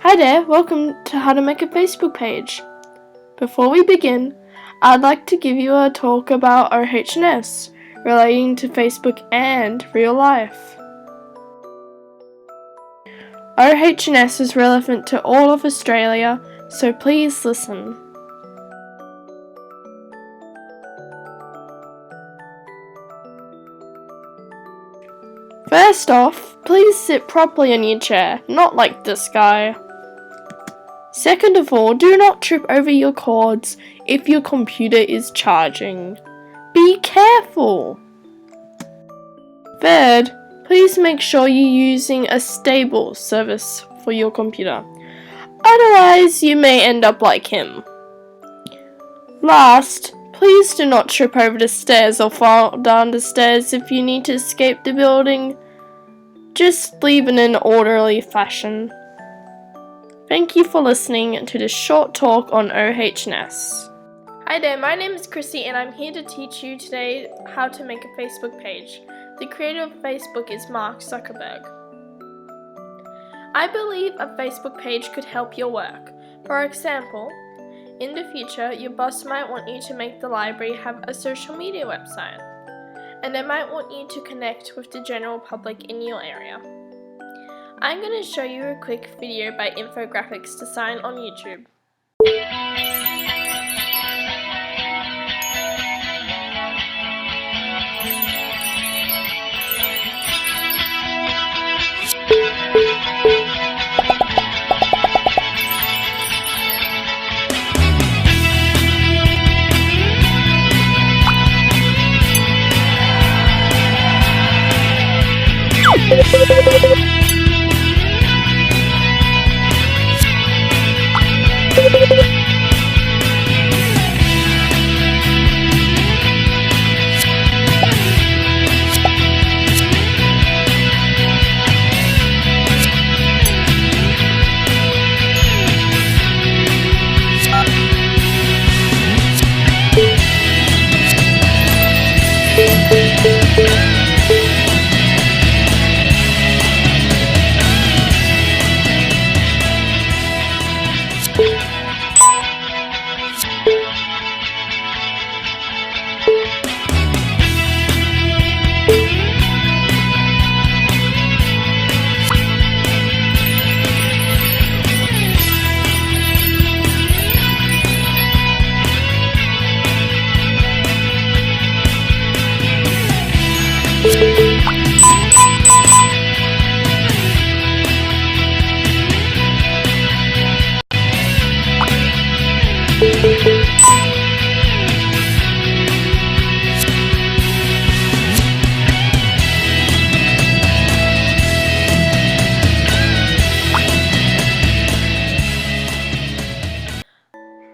Hi there, welcome to How to Make a Facebook Page. Before we begin, I'd like to give you a talk about OHS relating to Facebook and real life. OHS is relevant to all of Australia, so please listen. First off, please sit properly in your chair, not like this guy. Second of all, do not trip over your cords if your computer is charging. Be careful! Third, please make sure you're using a stable service for your computer. Otherwise, you may end up like him. Last, please do not trip over the stairs or fall down the stairs if you need to escape the building. Just leave in an orderly fashion. Thank you for listening to this short talk on OHS. Hi there, my name is Krissy and I'm here to teach you today how to make a Facebook page. The creator of Facebook is Mark Zuckerberg. I believe a Facebook page could help your work. For example, in the future, your boss might want you to make the library have a social media website, and they might want you to connect with the general public in your area. I'm going to show you a quick video by Infographics Design on YouTube.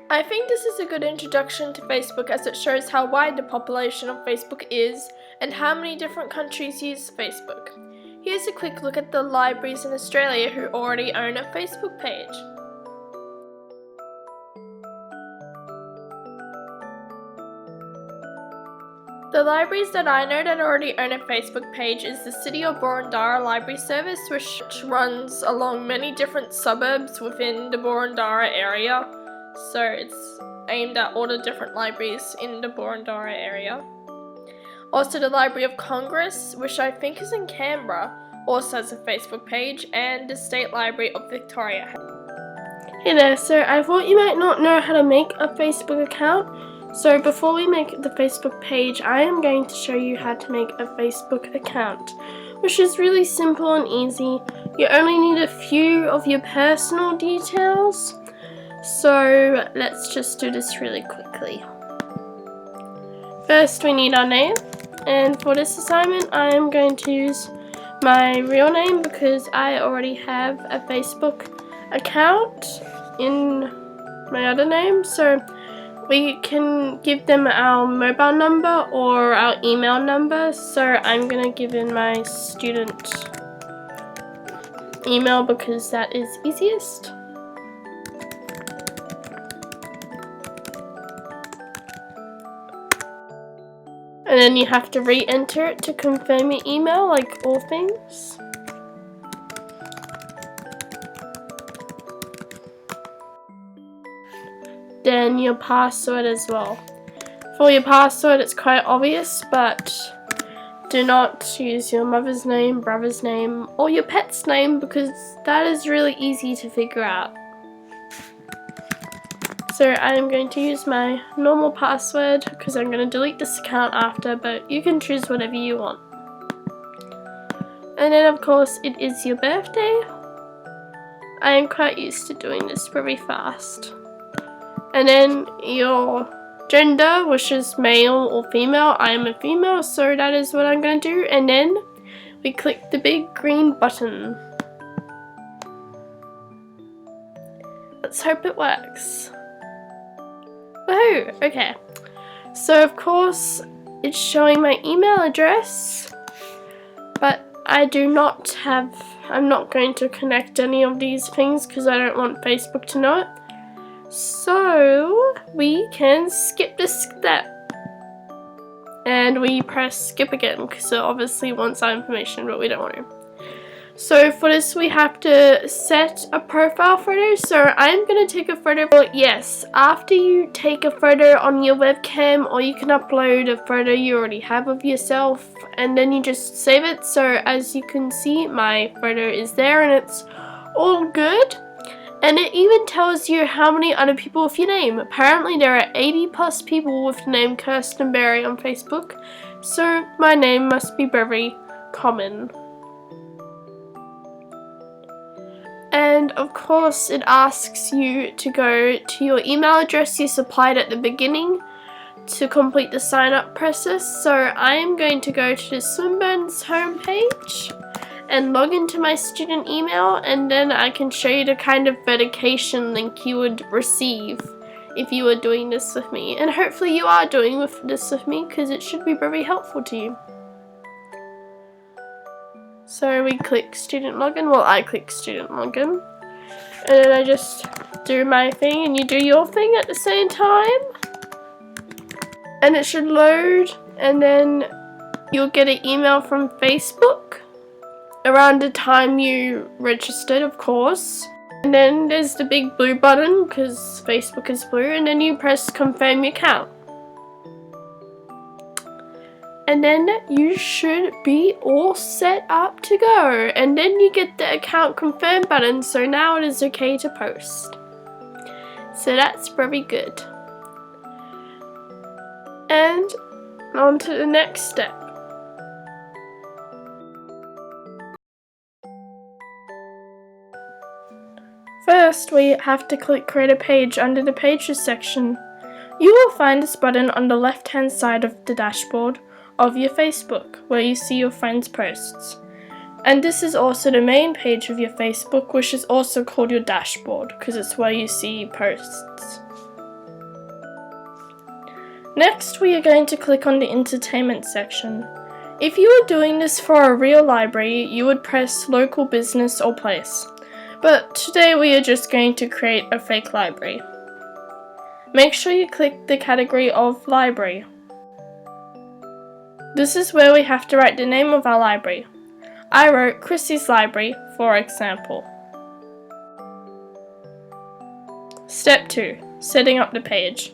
I think this is a good introduction to Facebook as it shows how wide the population of Facebook is and how many different countries use Facebook. Here's a quick look at the libraries in Australia who already own a Facebook page. The libraries that I know that already own a Facebook page is the City of Boroondara Library Service, which runs along many different suburbs within the Boroondara area. So it's aimed at all the different libraries in the Boroondara area. Also the Library of Congress, which I think is in Canberra, also has a Facebook page, and the State Library of Victoria. Hey there, so I thought you might not know how to make a Facebook account. So before we make the Facebook page, I am going to show you how to make a Facebook account, which is really simple and easy. You only need a few of your personal details. So let's just do this really quickly. First we need our name, and for this assignment I am going to use my real name because I already have a Facebook account in my other name, so we can give them our mobile number or our email number. So I'm going to give in my student email because that is easiest. And then you have to re-enter it to confirm your email, like all things. then your password as well. For your password, it's quite obvious, but do not use your mother's name, brother's name, or your pet's name, because that is really easy to figure out. So I am going to use my normal password because I'm going to delete this account after, but you can choose whatever you want. And then of course it is your birthday. I am quite used to doing this very fast. And then your gender, which is male or female. I am a female, so that is what I'm going to do. And then we click the big green button. Let's hope it works. Woohoo! Okay. So of course it's showing my email address, but I'm not going to connect any of these things because I don't want Facebook to know it. So we can skip this step. And we press skip again because it obviously wants our information, but we don't want to. So for this we have to set a profile photo. So I'm going to take a photo. Yes, after you take a photo on your webcam, or you can upload a photo you already have of yourself and then you just save it. So as you can see, my photo is there and it's all good. And it even tells you how many other people with your name. Apparently there are 80 plus people with the name Kirsten Berry on Facebook. So my name must be very common. And of course it asks you to go to your email address you supplied at the beginning to complete the sign up process. So I am going to go to the Swinburne's homepage and log into my student email, and then I can show you the kind of verification link you would receive if you were doing this with me. And hopefully you are doing this with me because it should be very helpful to you. So we click student login. Well, I click student login. And then I just do my thing and you do your thing at the same time. And it should load, and then you'll get an email from Facebook around the time you registered, of course. And then there's the big blue button because Facebook is blue, and then you press confirm your account. And then you should be all set up to go. And then you get the account confirm button, so now it is okay to post. So that's very good. And on to the next step. First, we have to click create a page under the pages section. You will find this button on the left hand side of the dashboard of your Facebook, where you see your friends' posts. And this is also the main page of your Facebook, which is also called your dashboard because it's where you see posts. Next, we are going to click on the entertainment section. If you were doing this for a real library, you would press local business or place. But today we are just going to create a fake library. Make sure you click the category of library. This is where we have to write the name of our library. I wrote Krissy's library, for example. Step 2. Setting up the page.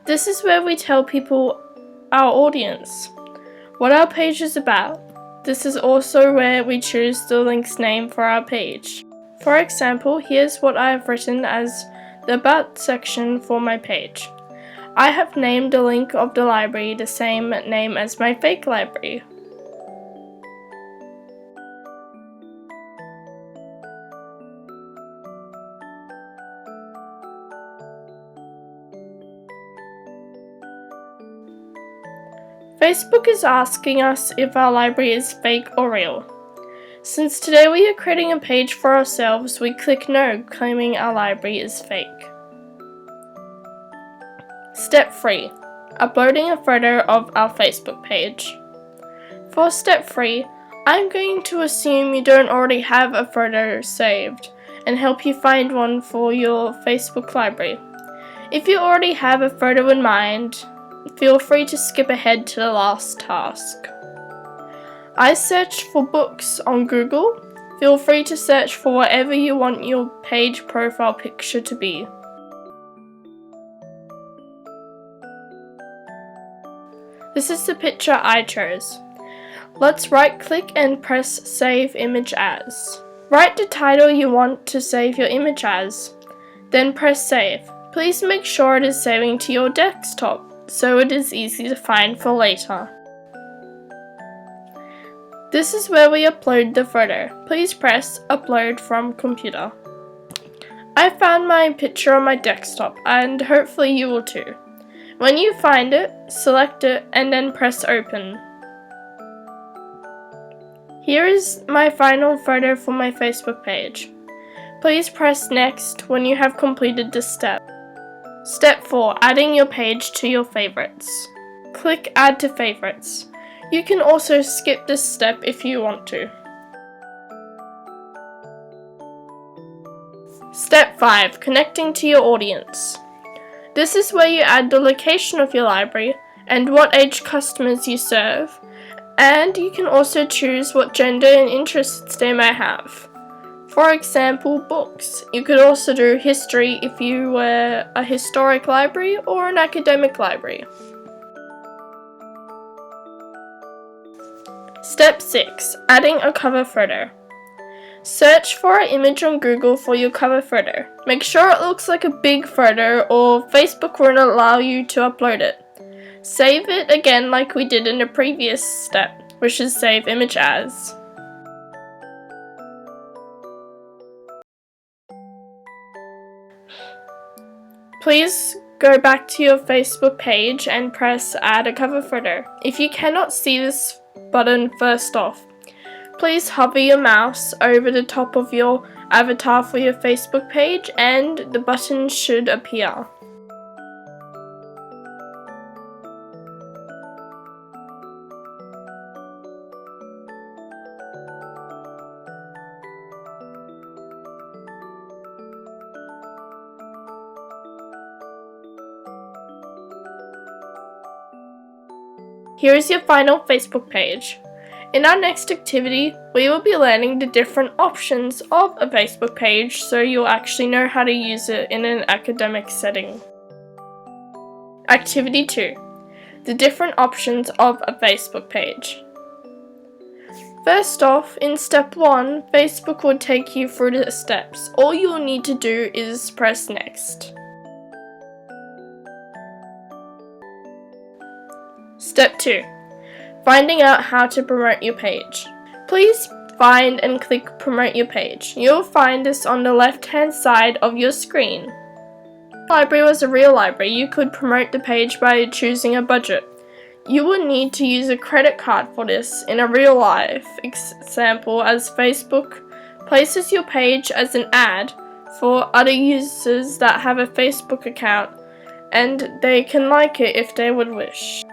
This is where we tell people, our audience, what our page is about. This is also where we choose the link's name for our page. For example, here's what I have written as the About section for my page. I have named the link of the library the same name as my fake library. Facebook is asking us if our library is fake or real. Since today we are creating a page for ourselves, we click no, claiming our library is fake. Step 3. Uploading a photo of our Facebook page. For step 3, I'm going to assume you don't already have a photo saved and help you find one for your Facebook library. If you already have a photo in mind, feel free to skip ahead to the last task. I searched for books on Google. Feel free to search for whatever you want your page profile picture to be. This is the picture I chose. Let's right-click and press Save Image As. Write the title you want to save your image as. Then press Save. Please make sure it is saving to your desktop, so it is easy to find for later. This is where we upload the photo. Please press Upload from Computer. I found my picture on my desktop, and hopefully you will too. When you find it, select it and then press Open. Here is my final photo for my Facebook page. Please press Next when you have completed this step. Step 4. Adding your page to your favorites. Click Add to Favorites. You can also skip this step if you want to. Step 5. Connecting to your audience. This is where you add the location of your library and what age customers you serve, and you can also choose what gender and interests they may have. For example, books. You could also do history if you were a historic library or an academic library. Step 6. Adding a cover photo. Search for an image on Google for your cover photo. Make sure it looks like a big photo or Facebook won't allow you to upload it. Save it again like we did in the previous step, which is Save Image As. Please go back to your Facebook page and press Add a cover photo. If you cannot see this button first off, please hover your mouse over the top of your avatar for your Facebook page and the button should appear. Here is your final Facebook page. In our next activity, we will be learning the different options of a Facebook page so you'll actually know how to use it in an academic setting. Activity 2. The different options of a Facebook page. First off, in step 1, Facebook will take you through the steps. All you'll need to do is press Next. Step 2. Finding out how to promote your page. Please find and click Promote Your Page. You'll find this on the left-hand side of your screen. If the library was a real library, you could promote the page by choosing a budget. You would need to use a credit card for this in a real-life example, as Facebook places your page as an ad for other users that have a Facebook account, and they can like it if they would wish.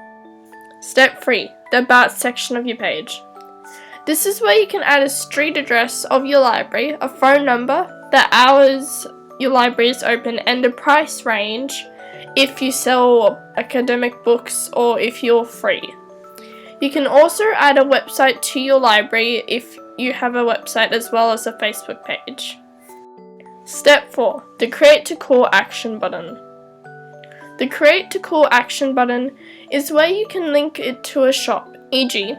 Step 3. The About section of your page. This is where you can add a street address of your library, a phone number, the hours your library is open, and the price range if you sell academic books or if you're free. You can also add a website to your library if you have a website as well as a Facebook page. Step 4. The Create to Call Action button. The Create to Call Action button is where you can link it to a shop, e.g.,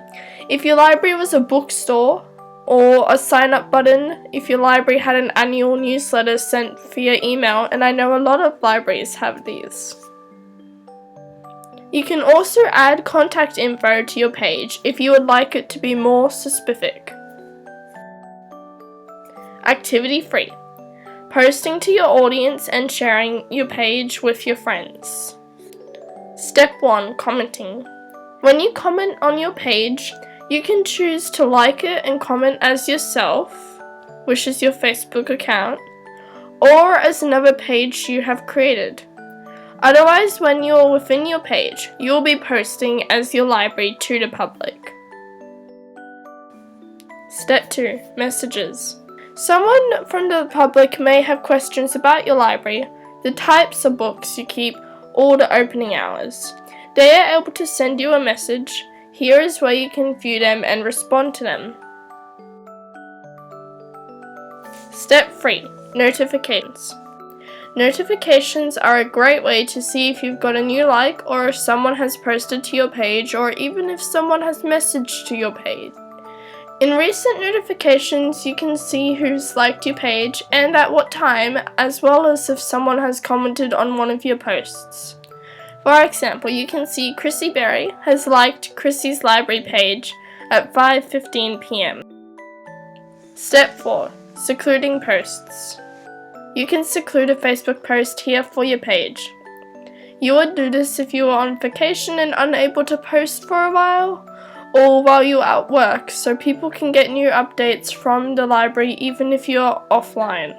if your library was a bookstore, or a sign-up button if your library had an annual newsletter sent via email, and I know a lot of libraries have these. You can also add contact info to your page if you would like it to be more specific. Activity 3. Posting to your audience and sharing your page with your friends. Step 1. Commenting. When you comment on your page, you can choose to like it and comment as yourself, which is your Facebook account, or as another page you have created. Otherwise, when you're within your page, you'll be posting as your library to the public. Step 2. Messages. Someone from the public may have questions about your library, the types of books you keep, or the opening hours. They are able to send you a message. Here is where you can view them and respond to them. Step 3. Notifications. Notifications are a great way to see if you've got a new like or if someone has posted to your page or even if someone has messaged to your page. In recent notifications, you can see who's liked your page and at what time, as well as if someone has commented on one of your posts. For example, you can see Krissy has liked Krissy's library page at 5:15 p.m. Step 4. Secluding posts. You can seclude a Facebook post here for your page. You would do this if you were on vacation and unable to post for a while, or while you're at work, so people can get new updates from the library even if you're offline.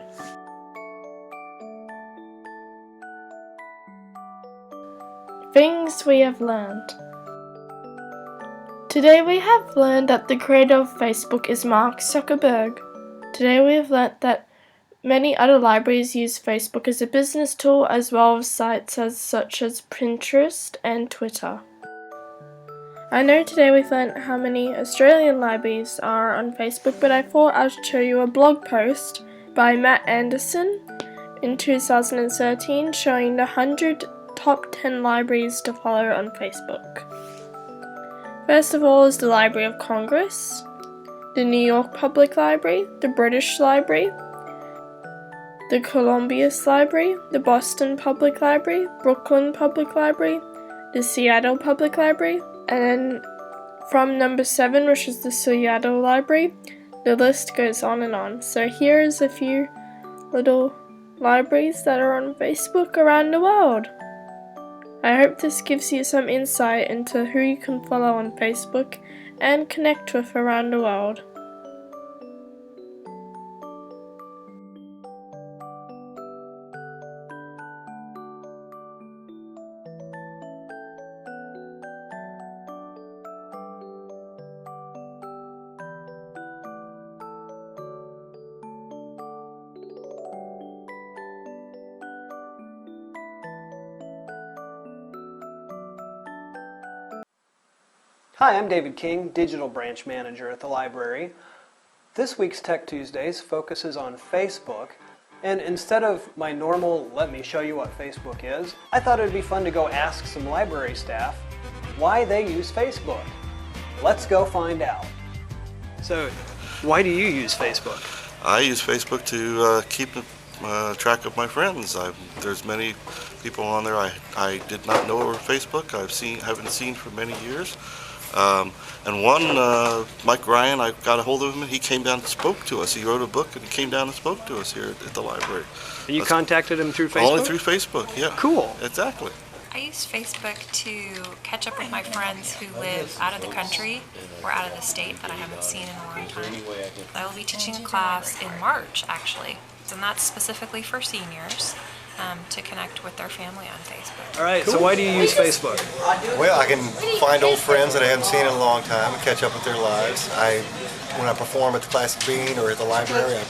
Things we have learned. Today we have learned that the creator of Facebook is Mark Zuckerberg. Today we have learned that many other libraries use Facebook as a business tool as well as sites such as Pinterest and Twitter. I know today we've learned how many Australian libraries are on Facebook, but I thought I'd show you a blog post by Matt Anderson in 2013 showing the 100 top 10 libraries to follow on Facebook. First of all is the Library of Congress, the New York Public Library, the British Library, the Columbia Library, the Boston Public Library, Brooklyn Public Library, the Seattle Public Library, and then from number 7, which is the Seattle Library, the list goes on and on. So here's a few little libraries that are on Facebook around the world. I hope this gives you some insight into who you can follow on Facebook and connect with around the world. Hi, I'm David King, Digital Branch Manager at the library. This week's Tech Tuesdays focuses on Facebook, and instead of my normal "let me show you what Facebook is," I thought it would be fun to go ask some library staff why they use Facebook. Let's go find out. So, why do you use Facebook? I use Facebook to keep track of my friends. There's many people on there I did not know were Facebook. Haven't seen for many years. And one, Mike Ryan, I got a hold of him and he came down and spoke to us. He wrote a book and he came down and spoke to us here at the library. And you contacted him through Facebook? Only through Facebook, yeah. Cool. Exactly. I use Facebook to catch up with my friends who live out of the country or out of the state that I haven't seen in a long time. I will be teaching a class in March, actually, and that's specifically for seniors. To connect with their family on Facebook. All right, cool. So why do you use Facebook? Well, I can find old friends that I haven't seen in a long time and catch up with their lives. When I perform at the Classic Bean or at the library, I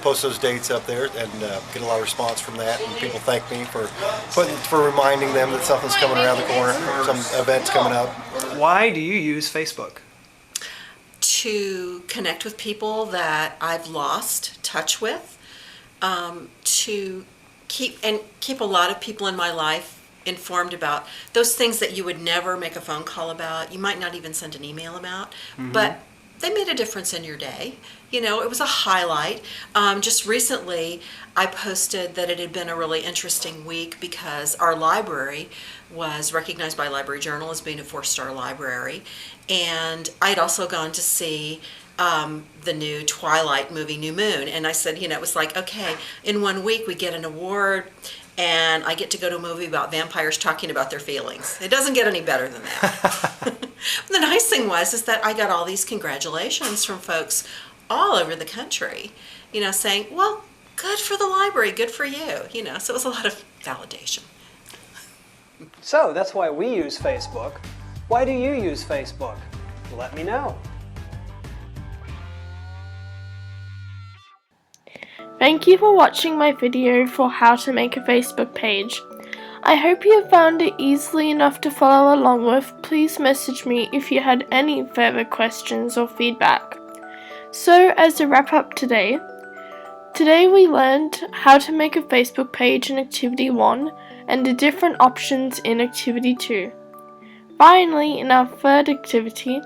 post those dates up there and get a lot of response from that. And people thank me for reminding them that something's coming around the corner, some event's coming up. Why do you use Facebook? To connect with people that I've lost touch with, to keep a lot of people in my life informed about those things that you would never make a phone call about. You might not even send an email about, but they made a difference in your day. You know, it was a highlight. Just recently, I posted that it had been a really interesting week because our library was recognized by Library Journal as being a 4-star library, and I'd also gone to see the new Twilight movie, New Moon, and I said, you know, it was like, okay, in 1 week we get an award and I get to go to a movie about vampires talking about their feelings. It doesn't get any better than that. The nice thing is that I got all these congratulations from folks all over the country, you know, saying, well, good for the library, good for you, you know, so it was a lot of validation. So that's why we use Facebook. Why do you use Facebook? Let me know. Thank you for watching my video for how to make a Facebook page. I hope you found it easily enough to follow along with. Please message me if you had any further questions or feedback. So as a wrap up today, Today we learned how to make a Facebook page in Activity 1 and the different options in Activity 2. Finally, in our third activity,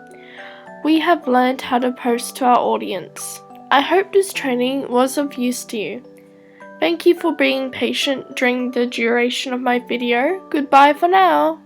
we have learned how to post to our audience. I hope this training was of use to you. Thank you for being patient during the duration of my video. Goodbye for now.